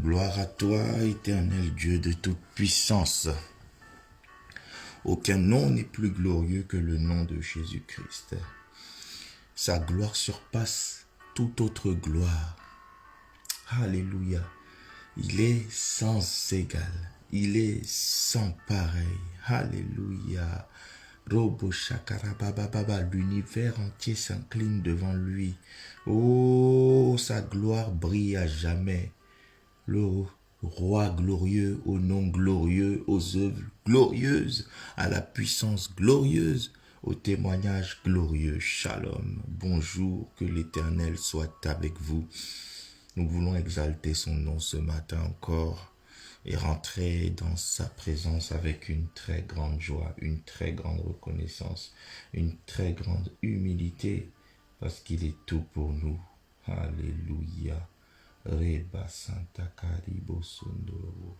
Gloire à toi, éternel Dieu de toute puissance. Aucun nom n'est plus glorieux que le nom de Jésus-Christ. Sa gloire surpasse toute autre gloire. Alléluia. Il est sans égal. Il est sans pareil. Alléluia. Robo Shakarabababa, l'univers entier s'incline devant lui. Oh, sa gloire brille à jamais. Le roi glorieux, au nom glorieux, aux œuvres glorieuses, à la puissance glorieuse, au témoignage glorieux. Shalom. Bonjour, que l'Éternel soit avec vous. Nous voulons exalter son nom ce matin encore et rentrer dans sa présence avec une très grande joie, une très grande reconnaissance, une très grande humilité, parce qu'il est tout pour nous. Alléluia. Reba Santa Caribo Sondoro.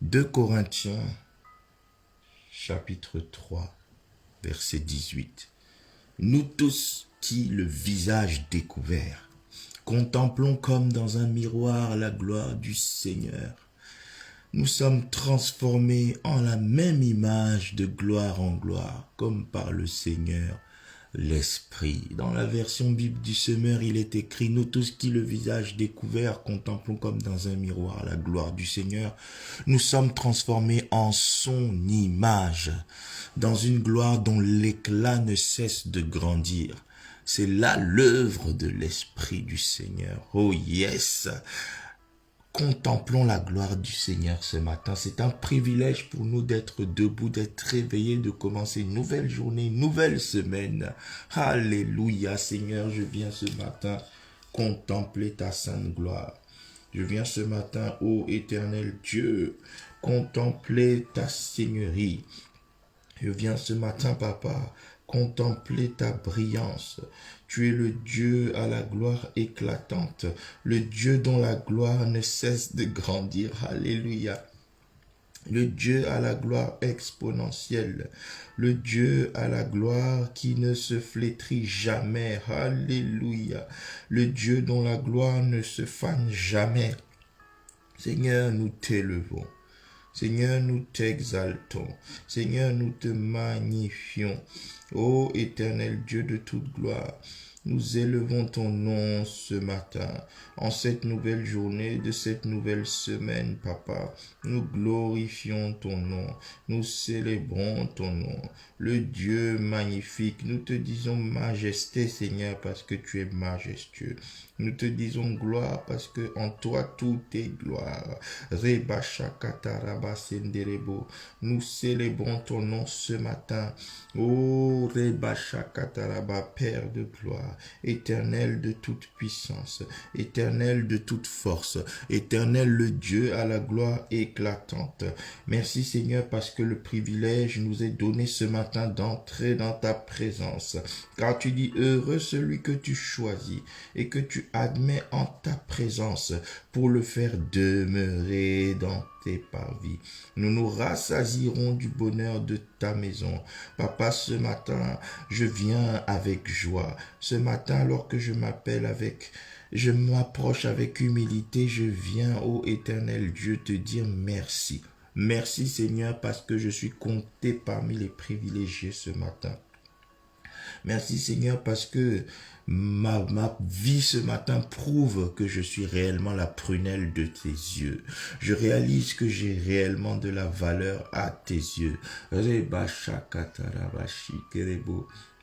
2 Corinthiens, chapitre 3, verset 18. Nous tous qui, le visage découvert, contemplons comme dans un miroir la gloire du Seigneur. Nous sommes transformés en la même image de gloire en gloire, comme par le Seigneur l'Esprit. Dans la version Bible du Semeur, il est écrit: nous tous qui, le visage découvert, contemplons comme dans un miroir la gloire du Seigneur. Nous sommes transformés en son image, dans une gloire dont l'éclat ne cesse de grandir. C'est là l'œuvre de l'Esprit du Seigneur. Oh yes! Contemplons la gloire du Seigneur ce matin. C'est un privilège pour nous d'être debout, d'être réveillés, de commencer une nouvelle journée, une nouvelle semaine. Alléluia, Seigneur, je viens ce matin contempler ta sainte gloire. Je viens ce matin, ô éternel Dieu, contempler ta seigneurie. Je viens ce matin, Papa, contempler ta brillance. Tu es le Dieu à la gloire éclatante, le Dieu dont la gloire ne cesse de grandir. Alléluia. Le Dieu à la gloire exponentielle, le Dieu à la gloire qui ne se flétrit jamais. Alléluia. Le Dieu dont la gloire ne se fane jamais. Seigneur, nous t'élevons. Seigneur, nous t'exaltons. Seigneur, nous te magnifions. Ô éternel Dieu de toute gloire, nous élevons ton nom ce matin, en cette nouvelle journée de cette nouvelle semaine, Papa. Nous glorifions ton nom, nous célébrons ton nom, le Dieu magnifique. Nous te disons majesté, Seigneur, parce que tu es majestueux. Nous te disons gloire parce que en toi tout est gloire. Reba Shakataraba Senderebo. Nous célébrons ton nom ce matin. Ô Reba Shakataraba, Père de gloire, éternel de toute puissance, éternel de toute force, éternel le Dieu à la gloire éclatante. Merci Seigneur parce que le privilège nous est donné ce matin d'entrer dans ta présence. Car tu dis heureux celui que tu choisis et que tu admets en ta présence pour le faire demeurer dans tes parvis. Nous nous rassasierons du bonheur de ta maison. Papa, ce matin, je viens avec joie. Ce matin, alors que je m'approche avec humilité, je viens, ô éternel Dieu, te dire merci. Merci Seigneur parce que je suis compté parmi les privilégiés ce matin. Merci Seigneur parce que ma vie ce matin prouve que je suis réellement la prunelle de tes yeux. Je réalise que j'ai réellement de la valeur à tes yeux.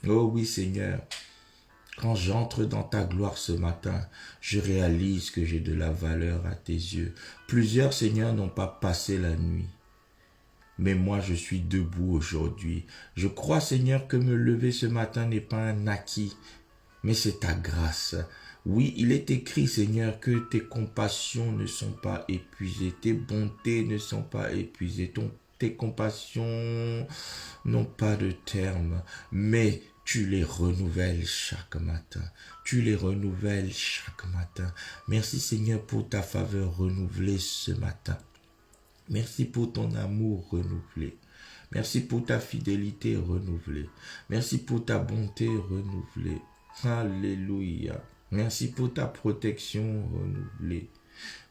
Oh oui Seigneur, quand j'entre dans ta gloire ce matin, je réalise que j'ai de la valeur à tes yeux. Plusieurs Seigneur n'ont pas passé la nuit. Mais moi, je suis debout aujourd'hui. Je crois, Seigneur, que me lever ce matin n'est pas un acquis, mais c'est ta grâce. Oui, il est écrit, Seigneur, que tes compassions ne sont pas épuisées, tes bontés ne sont pas épuisées, tes compassions n'ont pas de terme, mais tu les renouvelles chaque matin. Tu les renouvelles chaque matin. Merci, Seigneur, pour ta faveur renouvelée ce matin. Merci pour ton amour renouvelé. Merci pour ta fidélité renouvelée. Merci pour ta bonté renouvelée. Alléluia. Merci pour ta protection renouvelée.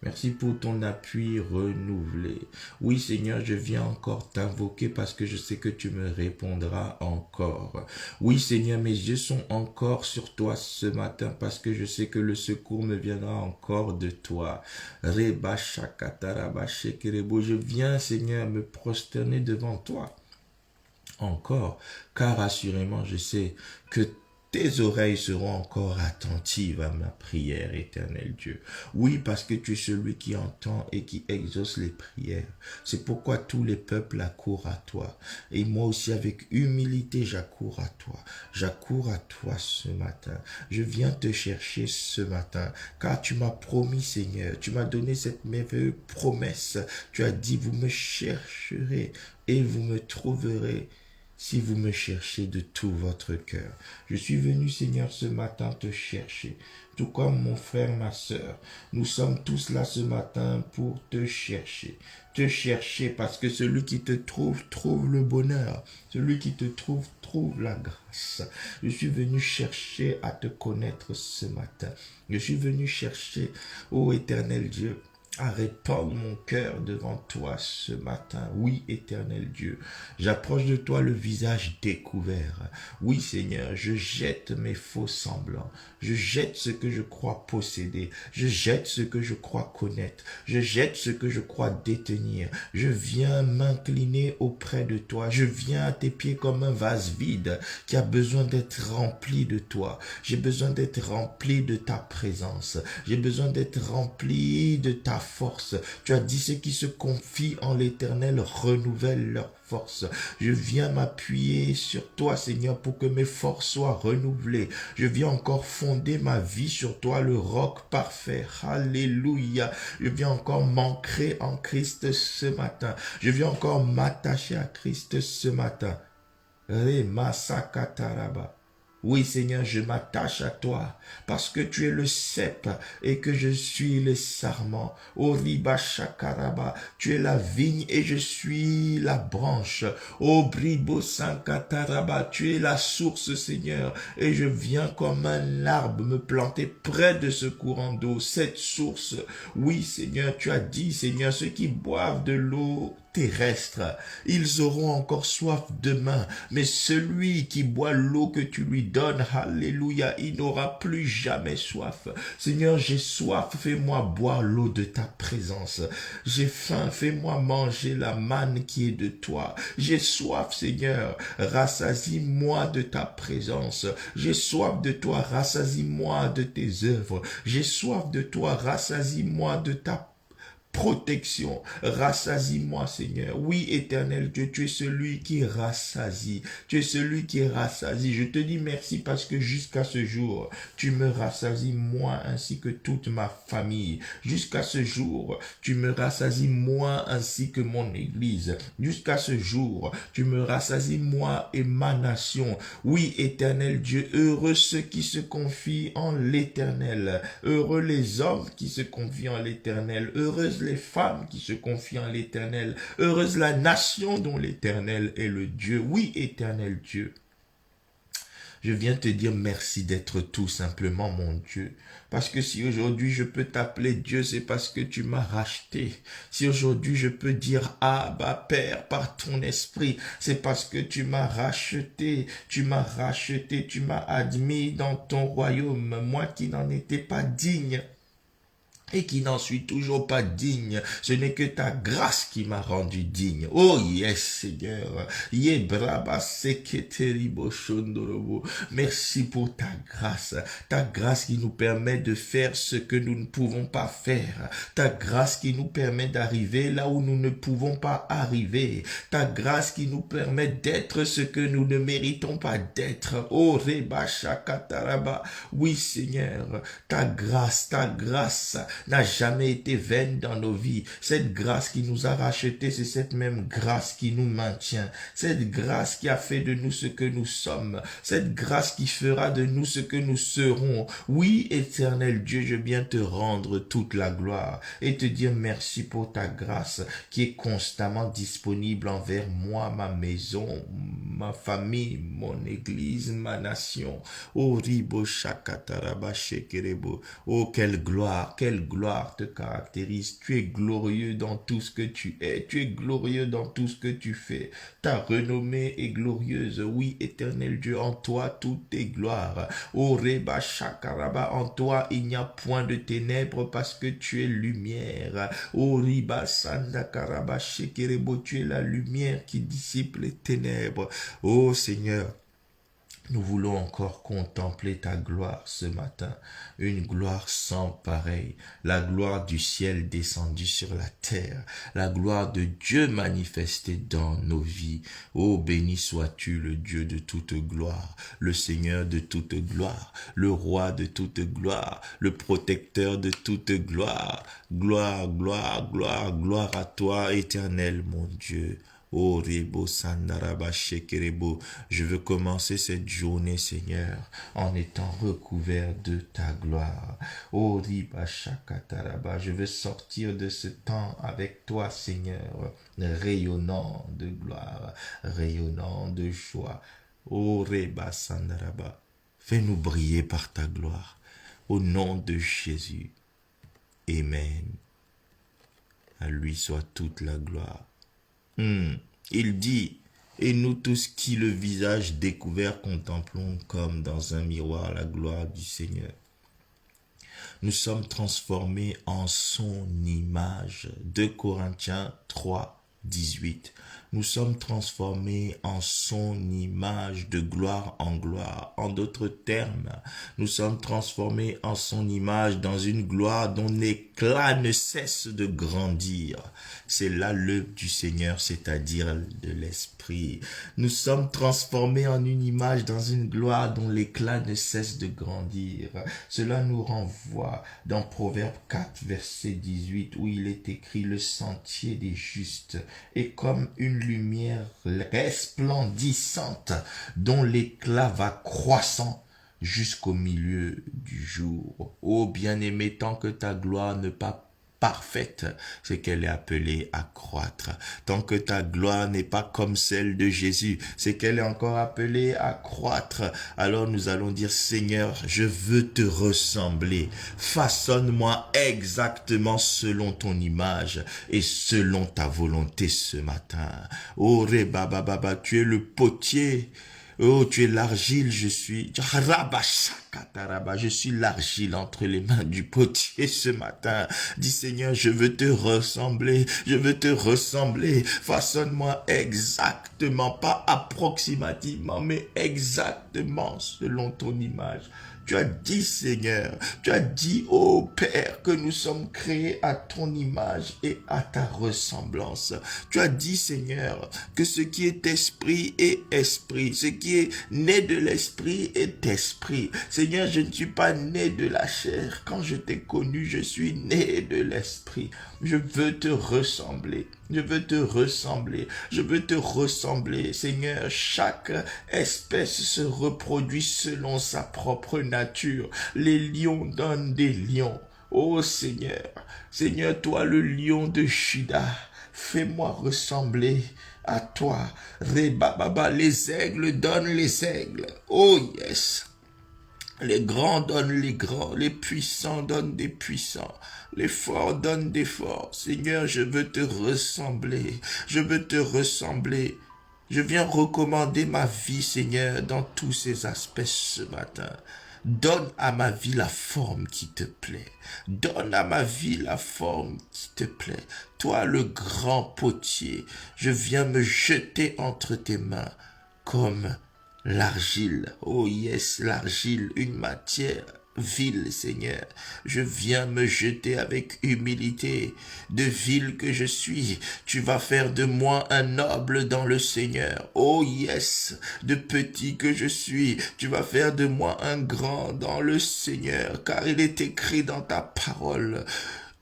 Merci pour ton appui renouvelé. Oui, Seigneur, je viens encore t'invoquer parce que je sais que tu me répondras encore. Oui, Seigneur, mes yeux sont encore sur toi ce matin parce que je sais que le secours me viendra encore de toi. Reba shakataraba shekerebo. Je viens, Seigneur, me prosterner devant toi encore, car assurément, je sais que tes oreilles seront encore attentives à ma prière, éternel Dieu. Oui, parce que tu es celui qui entend et qui exauce les prières. C'est pourquoi tous les peuples accourent à toi. Et moi aussi, avec humilité, j'accours à toi. J'accours à toi ce matin. Je viens te chercher ce matin, car tu m'as promis, Seigneur, tu m'as donné cette merveilleuse promesse. Tu as dit, vous me chercherez et vous me trouverez si vous me cherchez de tout votre cœur. Je suis venu, Seigneur, ce matin te chercher, tout comme mon frère, ma sœur. Nous sommes tous là ce matin pour te chercher. Te chercher parce que celui qui te trouve, trouve le bonheur. Celui qui te trouve, trouve la grâce. Je suis venu chercher à te connaître ce matin. Je suis venu chercher, ô éternel Dieu, à répandre mon cœur devant toi ce matin. Oui, éternel Dieu, j'approche de toi le visage découvert. Oui, Seigneur, je jette mes faux semblants. Je jette ce que je crois posséder. Je jette ce que je crois connaître. Je jette ce que je crois détenir. Je viens m'incliner auprès de toi. Je viens à tes pieds comme un vase vide qui a besoin d'être rempli de toi. J'ai besoin d'être rempli de ta présence. J'ai besoin d'être rempli de ta force. Tu as dit, ceux qui se confient en l'Éternel renouvellent leur force. Je viens m'appuyer sur toi, Seigneur, pour que mes forces soient renouvelées. Je viens encore fonder ma vie sur toi, le roc parfait. Alléluia. Je viens encore m'ancrer en Christ ce matin. Je viens encore m'attacher à Christ ce matin. Remasakataraba. Oui, Seigneur, je m'attache à toi parce que tu es le cep et que je suis le sarment. Oriba shakaraba, tu es la vigne et je suis la branche. Obribo sankataraba, tu es la source, Seigneur, et je viens comme un arbre me planter près de ce courant d'eau, cette source. Oui, Seigneur, tu as dit, Seigneur, ceux qui boivent de l'eau terrestre, ils auront encore soif demain, mais celui qui boit l'eau que tu lui donnes, alléluia, il n'aura plus jamais soif. Seigneur, j'ai soif, fais-moi boire l'eau de ta présence. J'ai faim, fais-moi manger la manne qui est de toi. J'ai soif, Seigneur, rassasie-moi de ta présence. J'ai soif de toi, rassasie-moi de tes œuvres. J'ai soif de toi, rassasie-moi de ta protection. Rassasie-moi, Seigneur. Oui, éternel Dieu, tu es celui qui rassasie. Tu es celui qui rassasie. Je te dis merci parce que jusqu'à ce jour, tu me rassasies moi ainsi que toute ma famille. Jusqu'à ce jour, tu me rassasies moi ainsi que mon église. Jusqu'à ce jour, tu me rassasies moi et ma nation. Oui, éternel Dieu, heureux ceux qui se confient en l'éternel. Heureux les hommes qui se confient en l'éternel. Heureuse les femmes qui se confient en l'Éternel. Heureuse la nation dont l'Éternel est le Dieu. Oui, éternel Dieu. Je viens te dire merci d'être tout simplement mon Dieu. Parce que si aujourd'hui je peux t'appeler Dieu, c'est parce que tu m'as racheté. Si aujourd'hui je peux dire Abba Père par ton esprit, c'est parce que tu m'as racheté. Tu m'as racheté, tu m'as admis dans ton royaume. Moi qui n'en étais pas digne et qui n'en suis toujours pas digne. Ce n'est que ta grâce qui m'a rendu digne. Oh yes, Seigneur. Merci pour ta grâce qui nous permet de faire ce que nous ne pouvons pas faire. Ta grâce qui nous permet d'arriver là où nous ne pouvons pas arriver. Ta grâce qui nous permet d'être ce que nous ne méritons pas d'être. Oh Reba Shakataraba. Oui, Seigneur, ta grâce n'a jamais été vaine dans nos vies. Cette grâce qui nous a rachetés, c'est cette même grâce qui nous maintient. Cette grâce qui a fait de nous ce que nous sommes. Cette grâce qui fera de nous ce que nous serons. Oui, éternel Dieu, je viens te rendre toute la gloire et te dire merci pour ta grâce qui est constamment disponible envers moi, ma maison, ma famille, mon église, ma nation. Oh, Ribo Shakataraba Shekerebo. Oh, quelle gloire belle gloire te caractérise. Tu es glorieux dans tout ce que tu es. Tu es glorieux dans tout ce que tu fais. Ta renommée est glorieuse. Oui, éternel Dieu, en toi tout est gloire. Oh Reba Shakaraba, en toi il n'y a point de ténèbres parce que tu es lumière. Oh Riba Sandakaraba Shekerebo, tu es la lumière qui dissipe les ténèbres. Oh Seigneur, nous voulons encore contempler ta gloire ce matin, une gloire sans pareil, la gloire du ciel descendue sur la terre, la gloire de Dieu manifestée dans nos vies. Oh, béni sois-tu le Dieu de toute gloire, le Seigneur de toute gloire, le roi de toute gloire, le protecteur de toute gloire. Gloire, gloire, gloire, gloire à toi, éternel mon Dieu. Oh Rebo Sandaraba Shekerebo, je veux commencer cette journée, Seigneur, en étant recouvert de ta gloire. Oh Riba Shakataraba, je veux sortir de ce temps avec toi, Seigneur, rayonnant de gloire, rayonnant de joie. Oh Reba Sandaraba, fais-nous briller par ta gloire, au nom de Jésus. Amen. À lui soit toute la gloire. Il dit, et nous tous qui le visage découvert contemplons comme dans un miroir la gloire du Seigneur. Nous sommes transformés en son image. 2 Corinthiens 3, 18. Nous sommes transformés en son image de gloire en gloire. En d'autres termes, nous sommes transformés en son image dans une gloire dont l'éclat ne cesse de grandir. C'est là l'œuvre du Seigneur, c'est-à-dire de l'Esprit. Nous sommes transformés en une image dans une gloire dont l'éclat ne cesse de grandir. Cela nous renvoie dans Proverbe 4, verset 18, où il est écrit « Le sentier des justes est comme une lumière resplendissante dont l'éclat va croissant jusqu'au milieu du jour. Ô bien-aimé, tant que ta gloire n'est pas parfaite, c'est qu'elle est appelée à croître. Tant que ta gloire n'est pas comme celle de Jésus, c'est qu'elle est encore appelée à croître. Alors nous allons dire, Seigneur, je veux te ressembler. Façonne-moi exactement selon ton image et selon ta volonté ce matin. Oh Reba Baba, tu es le potier. Oh, tu es l'argile, je suis l'argile entre les mains du potier ce matin. Dis Seigneur, je veux te ressembler, façonne-moi exactement, pas approximativement, mais exactement selon ton image. Tu as dit, Seigneur, tu as dit, ô Père, que nous sommes créés à ton image et à ta ressemblance. Tu as dit, Seigneur, que ce qui est esprit est esprit. Ce qui est né de l'esprit est esprit. Seigneur, je ne suis pas né de la chair. Quand je t'ai connu, je suis né de l'esprit. Je veux te ressembler. Je veux te ressembler. Je veux te ressembler. Seigneur, chaque espèce se reproduit selon sa propre nature. Les lions donnent des lions. Ô Seigneur, Seigneur, toi le lion de Juda, fais-moi ressembler à toi. Rebababa, les aigles donnent les aigles. Oh yes. Les grands donnent les grands, les puissants donnent des puissants, les forts donnent des forts. Seigneur, je veux te ressembler, je veux te ressembler. Je viens recommander ma vie, Seigneur, dans tous ses aspects ce matin. Donne à ma vie la forme qui te plaît. Donne à ma vie la forme qui te plaît. Toi, le grand potier, je viens me jeter entre tes mains comme l'argile. Oh yes, l'argile, une matière vile, Seigneur. Je viens me jeter avec humilité. De vil que je suis, tu vas faire de moi un noble dans le Seigneur. Oh yes, de petit que je suis, tu vas faire de moi un grand dans le Seigneur, car il est écrit dans ta parole.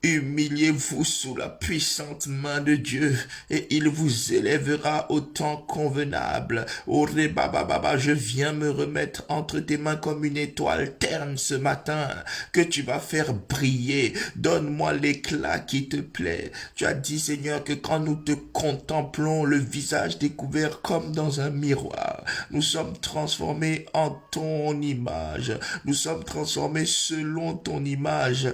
Humiliez-vous sous la puissante main de Dieu et il vous élèvera au temps convenable. Oh Rebababa, je viens me remettre entre tes mains comme une étoile terne ce matin que tu vas faire briller. Donne-moi l'éclat qui te plaît. Tu as dit, Seigneur, que quand nous te contemplons, le visage découvert comme dans un miroir, nous sommes transformés en ton image. Nous sommes transformés selon ton image.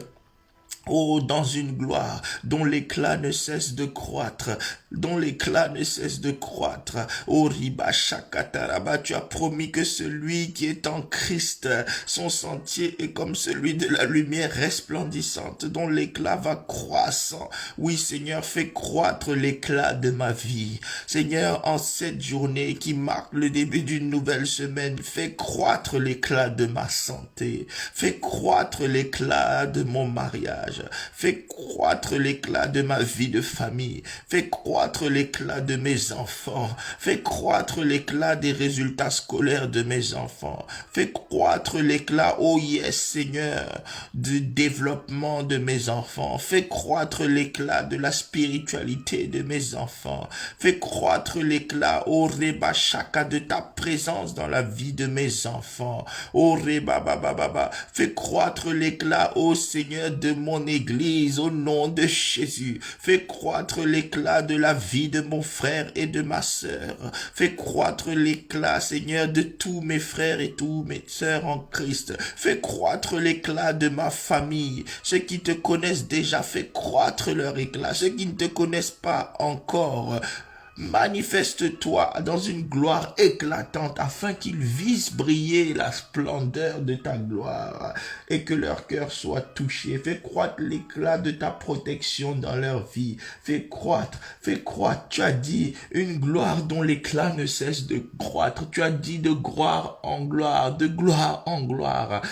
Oh, dans une gloire dont l'éclat ne cesse de croître, dont l'éclat ne cesse de croître. Oh, Riba Shakataraba, tu as promis que celui qui est en Christ, son sentier est comme celui de la lumière resplendissante, dont l'éclat va croissant. Oui, Seigneur, fais croître l'éclat de ma vie. Seigneur, en cette journée qui marque le début d'une nouvelle semaine, fais croître l'éclat de ma santé. Fais croître l'éclat de mon mariage. Fais croître l'éclat de ma vie de famille. Fais croître l'éclat de mes enfants. Fais croître l'éclat des résultats scolaires de mes enfants. Fais croître l'éclat, oh yes Seigneur, du développement de mes enfants. Fais croître l'éclat de la spiritualité de mes enfants. Fais croître l'éclat, oh Reba Shaka, de ta présence dans la vie de mes enfants. Oh Reba Baba Baba. Fais croître l'éclat, oh Seigneur, de mon Église, au nom de Jésus. Fais croître l'éclat de la vie de mon frère et de ma sœur. Fais croître l'éclat, Seigneur, de tous mes frères et tous mes sœurs en Christ. Fais croître l'éclat de ma famille. Ceux qui te connaissent déjà, fais croître leur éclat. Ceux qui ne te connaissent pas encore, manifeste-toi dans une gloire éclatante afin qu'ils vissent briller la splendeur de ta gloire et que leur cœur soit touché. Fais croître l'éclat de ta protection dans leur vie. Fais croître. Tu as dit une gloire dont l'éclat ne cesse de croître. Tu as dit de gloire en gloire, de gloire en gloire.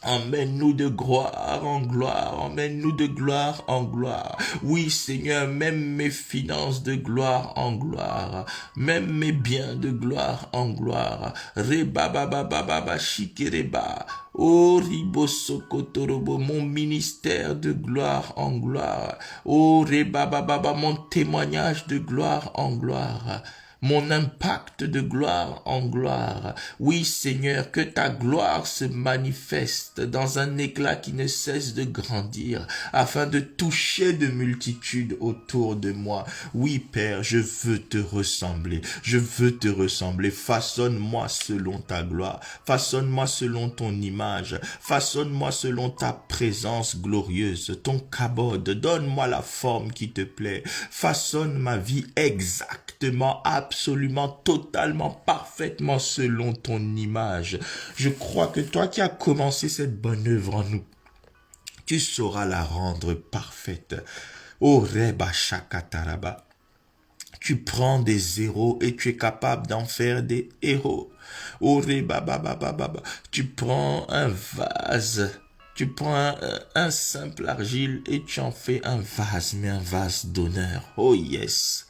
Emmène-nous de gloire en gloire, emmène-nous de gloire en gloire. Oui, Seigneur, même mes finances de gloire en gloire, même mes biens de gloire en gloire. Reba baba baba shikereba. Oh, Ribo Sokotorobo, mon ministère de gloire en gloire. Oh, Reba baba, mon témoignage de gloire en gloire. Mon impact de gloire en gloire. Oui, Seigneur, que ta gloire se manifeste dans un éclat qui ne cesse de grandir, afin de toucher de multitudes autour de moi. Oui, Père, je veux te ressembler. Je veux te ressembler. Façonne-moi selon ta gloire. Façonne-moi selon ton image. Façonne-moi selon ta présence glorieuse, ton kabod. Donne-moi la forme qui te plaît. Façonne ma vie exactement, absolument, totalement, parfaitement selon ton image. Je crois que toi qui as commencé cette bonne œuvre en nous, tu sauras la rendre parfaite. Oh Reba Shakataraba. Tu prends des zéros et tu es capable d'en faire des héros. Oh Reba Baba Baba. Tu prends un vase. Tu prends un simple argile et tu en fais un vase, mais un vase d'honneur. Oh yes.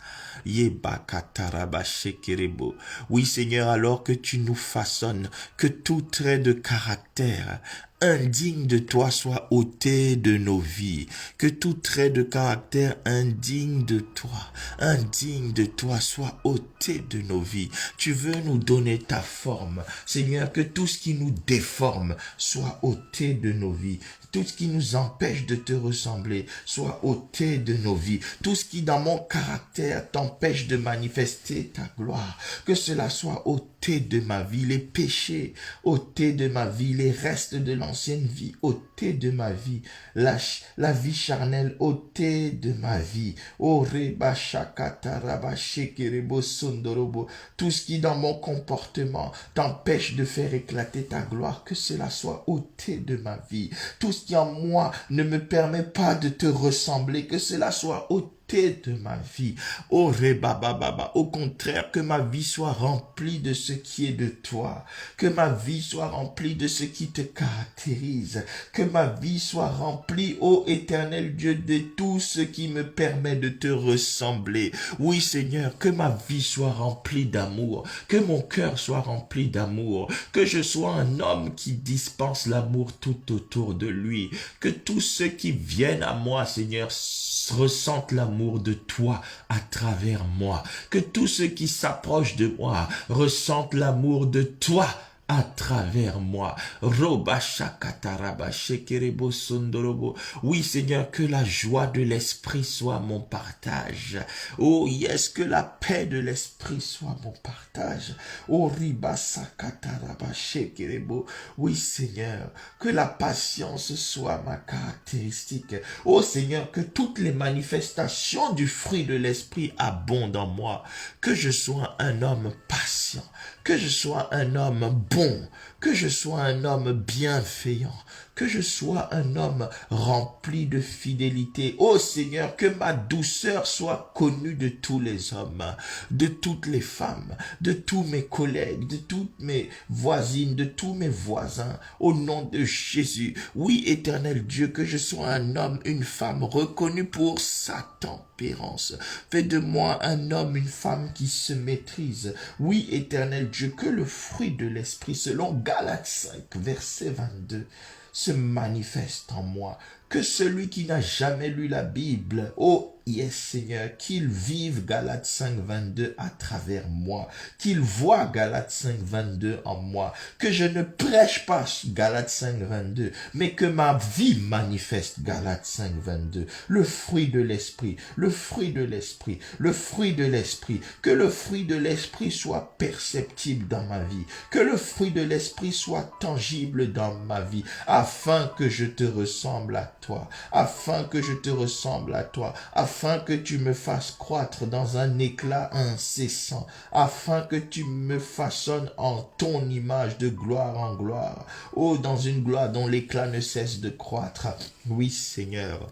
Oui, Seigneur, alors que tu nous façonnes, que tout trait de caractère indigne de toi soit ôté de nos vies, que tout trait de caractère indigne de toi soit ôté de nos vies. Tu veux nous donner ta forme, Seigneur, que tout ce qui nous déforme soit ôté de nos vies. Tout ce qui nous empêche de te ressembler soit ôté de nos vies. Tout ce qui dans mon caractère t'empêche de manifester ta gloire, que cela soit ôté de ma vie. Les péchés ôtés de ma vie, les restes de l'ancienne vie ôtés de ma vie, la vie charnelle ôtée de ma vie. Oh Reba Shakataraba Shekerebo Sondorobo, tout ce qui dans mon comportement t'empêche de faire éclater ta gloire, que cela soit ôté de ma vie. Tout ce qui en moi ne me permet pas de te ressembler, que cela soit ôté de ma vie. Oh Reba Baba, au contraire, que ma vie soit remplie de ce qui est de toi, que ma vie soit remplie de ce qui te caractérise, que ma vie soit remplie, ô éternel Dieu, de tout ce qui me permet de te ressembler. Oui Seigneur, que ma vie soit remplie d'amour, que mon cœur soit rempli d'amour, que je sois un homme qui dispense l'amour tout autour de lui, que tous ceux qui viennent à moi, Seigneur, ressentent l'amour de toi à travers moi, que tous ceux qui s'approchent de moi ressentent l'amour de toi à travers moi. Roba shakataraba shekerebo sondorobo. Oui, Seigneur, que la joie de l'esprit soit mon partage. Oh, yes, que la paix de l'esprit soit mon partage. Oh, riba sakataraba shekerebo. Oui, Seigneur, que la patience soit ma caractéristique. Oh, Seigneur, que toutes les manifestations du fruit de l'esprit abondent en moi. Que je sois un homme patient. Que je sois un homme bon, que je sois un homme bienveillant, que je sois un homme rempli de fidélité. Ô Seigneur, que ma douceur soit connue de tous les hommes, de toutes les femmes, de tous mes collègues, de toutes mes voisines, de tous mes voisins, au nom de Jésus. Oui, éternel Dieu, que je sois un homme, une femme reconnue pour sa tempérance. Fais de moi un homme, une femme qui se maîtrise. Oui, éternel Dieu, que le fruit de l'esprit, selon Galates 5, verset 22, se manifeste en moi. Que celui qui n'a jamais lu la Bible, oh yes Seigneur, qu'il vive Galates 5, 22 à travers moi, qu'il voit Galates 5, 22 en moi, que je ne prêche pas Galates 5, 22, mais que ma vie manifeste Galates 5, 22, le fruit de l'esprit, le fruit de l'esprit, le fruit de l'esprit, que le fruit de l'esprit soit perceptible dans ma vie, que le fruit de l'esprit soit tangible dans ma vie, afin que je te ressemble à toi, afin que je te ressemble à toi, afin que tu me fasses croître dans un éclat incessant, afin que tu me façonnes en ton image de gloire en gloire, oh, dans une gloire dont l'éclat ne cesse de croître. Oui, Seigneur.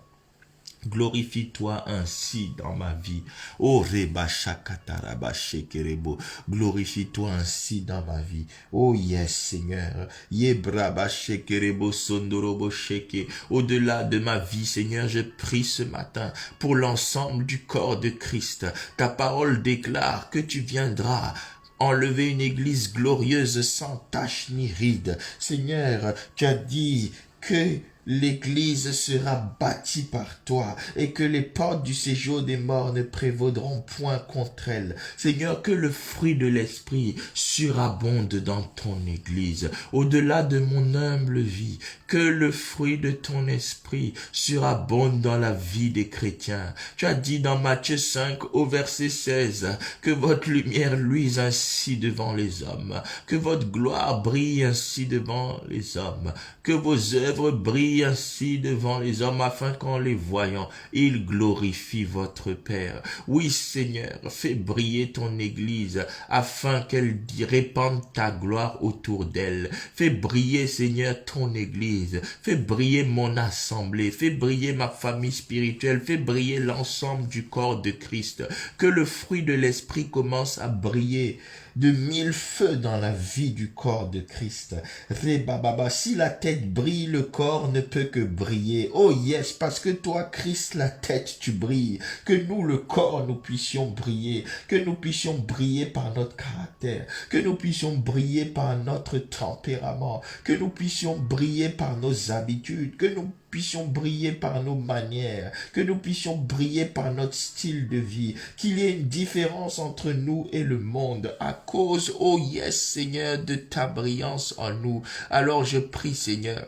Glorifie-toi ainsi dans ma vie. Oh, Reba Shakataraba Shekerebo. Glorifie-toi ainsi dans ma vie. Oh, yes, Seigneur. Yebraba Shekerebo Sondorobo Sheke. Au-delà de ma vie, Seigneur, je prie ce matin pour l'ensemble du corps de Christ. Ta parole déclare que tu viendras enlever une église glorieuse sans tache ni ride. Seigneur, tu as dit que l'Église sera bâtie par toi et que les portes du séjour des morts ne prévaudront point contre elle. Seigneur, que le fruit de l'Esprit surabonde dans ton Église. Au-delà de mon humble vie, que le fruit de ton Esprit surabonde dans la vie des chrétiens. Tu as dit dans Matthieu 5 au verset 16 que votre lumière luise ainsi devant les hommes, que votre gloire brille ainsi devant les hommes, que vos œuvres brillent ainsi devant les hommes, afin qu'en les voyant, ils glorifient votre Père. Oui, Seigneur, fais briller ton Église, afin qu'elle répande ta gloire autour d'elle. Fais briller, Seigneur, ton Église. Fais briller mon assemblée. Fais briller ma famille spirituelle. Fais briller l'ensemble du corps de Christ. Que le fruit de l'Esprit commence à briller de mille feux dans la vie du corps de Christ. Rebababa, si la tête brille, le corps ne peut que briller. Oh yes, parce que toi, Christ, la tête, tu brilles. Que nous, le corps, nous puissions briller. Que nous puissions briller par notre caractère. Que nous puissions briller par notre tempérament. Que nous puissions briller par nos habitudes. Que nous puissions briller par nos manières, que nous puissions briller par notre style de vie, qu'il y ait une différence entre nous et le monde à cause, oh yes Seigneur, de ta brillance en nous. Alors je prie Seigneur,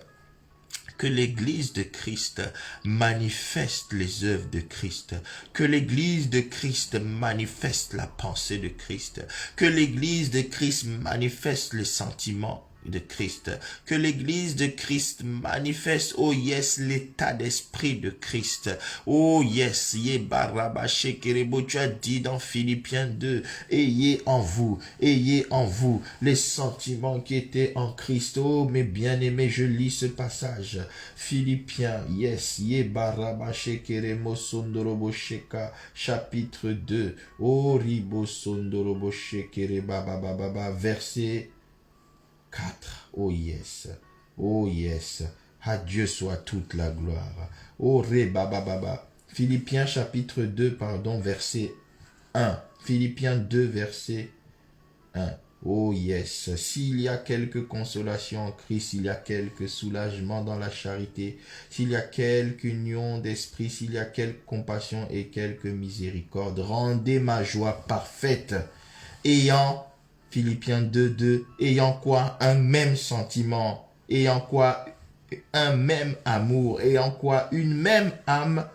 que l'Église de Christ manifeste les œuvres de Christ, que l'Église de Christ manifeste la pensée de Christ, que l'Église de Christ manifeste les sentiments de Christ, que l'Église de Christ manifeste, oh yes, l'état d'esprit de Christ, oh yes, tu as dit dans Philippiens 2, ayez en vous les sentiments qui étaient en Christ. Oh mes bien-aimés, je lis ce passage, Philippiens, yes, chapitre 2, oh ribo sondorobo shekere baba, verset 4. Oh yes. Oh yes. À Dieu soit toute la gloire. Oh ré baba. Philippiens chapitre 2, verset 1. Philippiens 2, verset 1. Oh yes. S'il y a quelque consolation en Christ, s'il y a quelque soulagement dans la charité, s'il y a quelque union d'esprit, s'il y a quelque compassion et quelque miséricorde, rendez ma joie parfaite, ayant Philippiens 2:2, ayant quoi? Un même sentiment, ayant quoi? Un même amour, ayant quoi? Une même âme,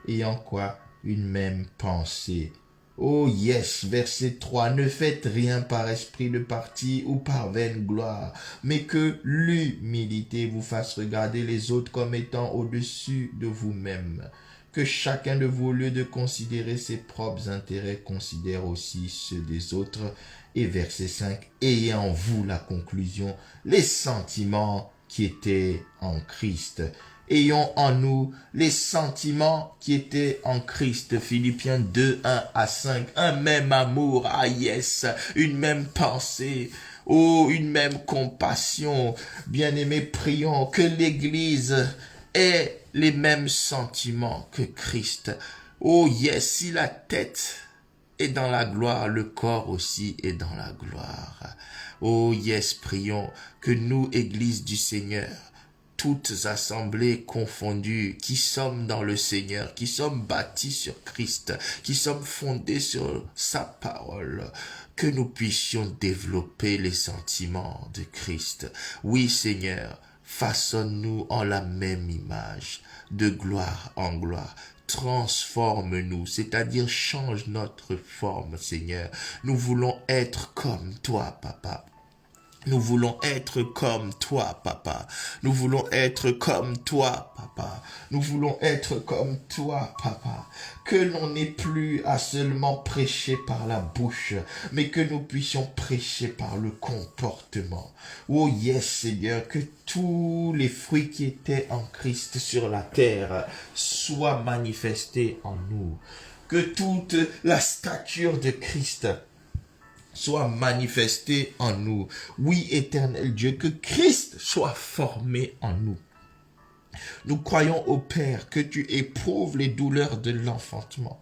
ayant quoi? Une même pensée. Oh yes, verset 3, ne faites rien par esprit de parti ou par vaine gloire, mais que l'humilité vous fasse regarder les autres comme étant au-dessus de vous-même. Que chacun de vous, au lieu de considérer ses propres intérêts, considère aussi ceux des autres. Et verset 5, ayez en vous la conclusion, les sentiments qui étaient en Christ. Ayons en nous les sentiments qui étaient en Christ. Philippiens 2:1-5. Un même amour, ah yes, une même pensée, oh, une même compassion. Bien-aimés, prions que l'Église ait les mêmes sentiments que Christ. Oh yes, si la tête est dans la gloire, le corps aussi est dans la gloire. Oh yes, prions que nous, Église du Seigneur, toutes assemblées confondues, qui sommes dans le Seigneur, qui sommes bâtis sur Christ, qui sommes fondés sur sa parole, que nous puissions développer les sentiments de Christ. Oui, Seigneur, façonne-nous en la même image, de gloire en gloire. Transforme-nous, c'est-à-dire change notre forme, Seigneur. Nous voulons être comme toi, Papa. Nous voulons être comme toi, Papa. Nous voulons être comme toi, Papa. Nous voulons être comme toi, Papa. Que l'on n'ait plus à seulement prêcher par la bouche, mais que nous puissions prêcher par le comportement. Oh yes, Seigneur, que tous les fruits qui étaient en Christ sur la terre soient manifestés en nous. Que toute la stature de Christ soit manifesté en nous. Oui, éternel Dieu, que Christ soit formé en nous. Nous croyons au Père que tu éprouves les douleurs de l'enfantement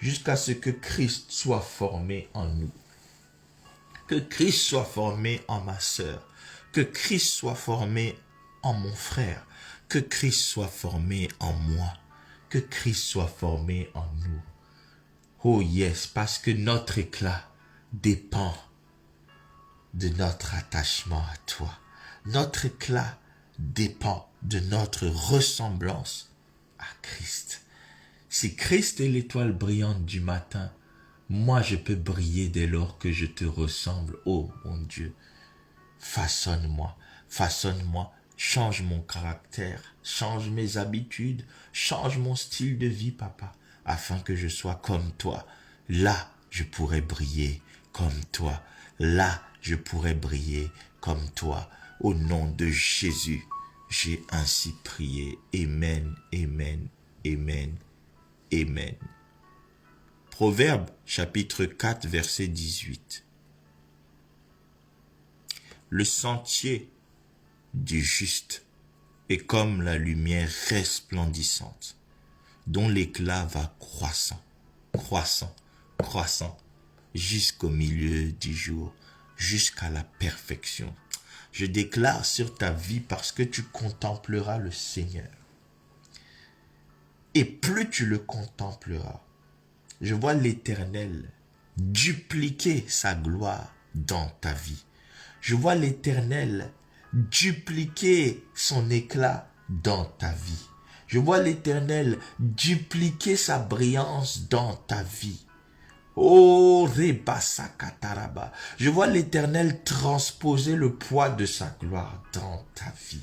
jusqu'à ce que Christ soit formé en nous. Que Christ soit formé en ma sœur. Que Christ soit formé en mon frère. Que Christ soit formé en moi. Que Christ soit formé en nous. Oh yes, parce que notre éclat dépend de notre attachement à toi. Notre éclat dépend de notre ressemblance à Christ. Si Christ est l'étoile brillante du matin, moi je peux briller dès lors que je te ressemble. Oh mon Dieu, façonne-moi, façonne-moi, change mon caractère, change mes habitudes, change mon style de vie, Papa, afin que je sois comme toi. Là, je pourrais briller comme toi. Là, je pourrais briller comme toi. Au nom de Jésus, j'ai ainsi prié. Amen, amen, amen, amen. Proverbe chapitre 4, verset 18. Le sentier du juste est comme la lumière resplendissante, dont l'éclat va croissant, croissant, croissant, jusqu'au milieu du jour, jusqu'à la perfection. Je déclare sur ta vie parce que tu contempleras le Seigneur. Et plus tu le contempleras, je vois l'Éternel dupliquer sa gloire dans ta vie. Je vois l'Éternel dupliquer son éclat dans ta vie. Je vois l'Éternel dupliquer sa brillance dans ta vie. Oh, Rebasa Kataraba. Je vois l'Éternel transposer le poids de sa gloire dans ta vie.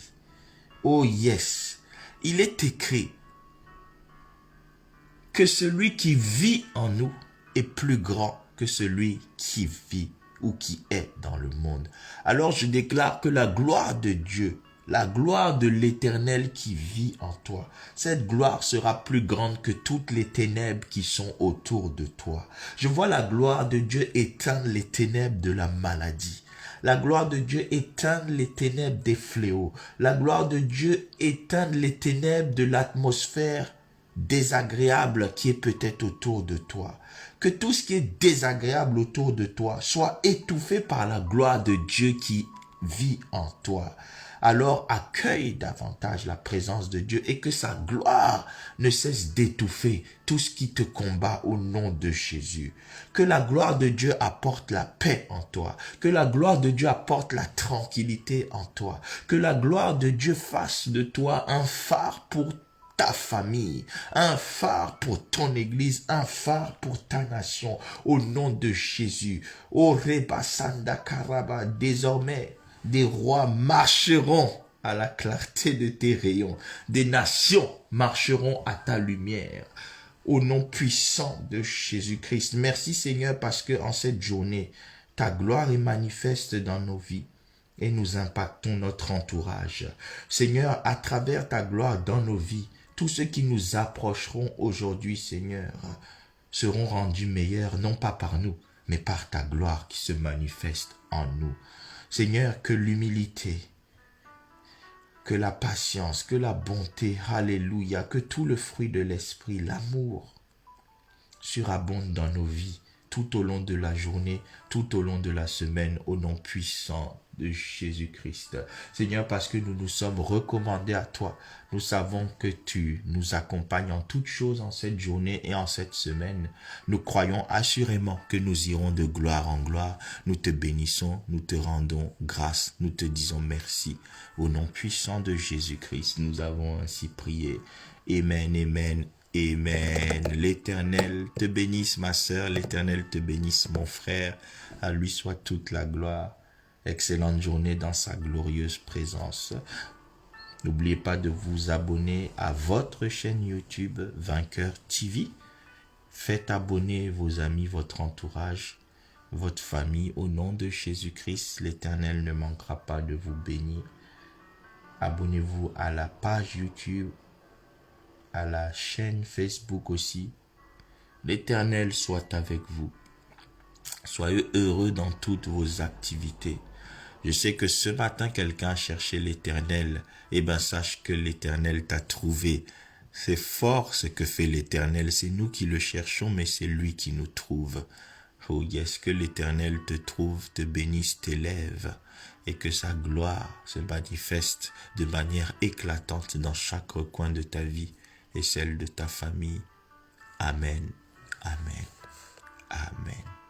Oh yes, il est écrit que celui qui vit en nous est plus grand que celui qui vit ou qui est dans le monde. Alors je déclare que la gloire de Dieu, la gloire de l'Éternel qui vit en toi, cette gloire sera plus grande que toutes les ténèbres qui sont autour de toi. Je vois la gloire de Dieu éteindre les ténèbres de la maladie. La gloire de Dieu éteindre les ténèbres des fléaux. La gloire de Dieu éteindre les ténèbres de l'atmosphère désagréable qui est peut-être autour de toi. Que tout ce qui est désagréable autour de toi soit étouffé par la gloire de Dieu qui vit en toi. alors accueille davantage la présence de Dieu et que sa gloire ne cesse d'étouffer tout ce qui te combat au nom de Jésus. Que la gloire de Dieu apporte la paix en toi, que la gloire de Dieu apporte la tranquillité en toi, que la gloire de Dieu fasse de toi un phare pour ta famille, un phare pour ton église, un phare pour ta nation, au nom de Jésus. Oh Reba Sanda Karaba, désormais, des rois marcheront à la clarté de tes rayons, des nations marcheront à ta lumière. Au nom puissant de Jésus-Christ. Merci Seigneur parce que en cette journée, ta gloire est manifeste dans nos vies et nous impactons notre entourage. Seigneur, à travers ta gloire dans nos vies, tous ceux qui nous approcheront aujourd'hui, Seigneur, seront rendus meilleurs, non pas par nous, mais par ta gloire qui se manifeste en nous. Seigneur, que l'humilité, que la patience, que la bonté, alléluia, que tout le fruit de l'esprit, l'amour, surabonde dans nos vies, tout au long de la journée, tout au long de la semaine, au nom puissant de Jésus-Christ. Seigneur, parce que nous nous sommes recommandés à toi, nous savons que tu nous accompagnes en toutes choses en cette journée et en cette semaine. Nous croyons assurément que nous irons de gloire en gloire. Nous te bénissons, nous te rendons grâce, nous te disons merci. Au nom puissant de Jésus-Christ, nous avons ainsi prié. Amen, amen. Amen. L'Éternel te bénisse, ma sœur. L'Éternel te bénisse, mon frère. À lui soit toute la gloire. Excellente journée dans sa glorieuse présence. N'oubliez pas de vous abonner à votre chaîne YouTube Vainqueur TV. Faites abonner vos amis, votre entourage, votre famille. Au nom de Jésus-Christ, l'Éternel ne manquera pas de vous bénir. Abonnez-vous à la page YouTube, à la chaîne Facebook aussi. L'Éternel soit avec vous. Soyez heureux dans toutes vos activités. Je sais que ce matin, quelqu'un a cherché l'Éternel. Eh bien, sache que l'Éternel t'a trouvé. C'est fort ce que fait l'Éternel. C'est nous qui le cherchons, mais c'est lui qui nous trouve. Oh yes, que l'Éternel te trouve, te bénisse, t'élève, et que sa gloire se manifeste de manière éclatante dans chaque recoin de ta vie et celle de ta famille. Amen, amen, amen.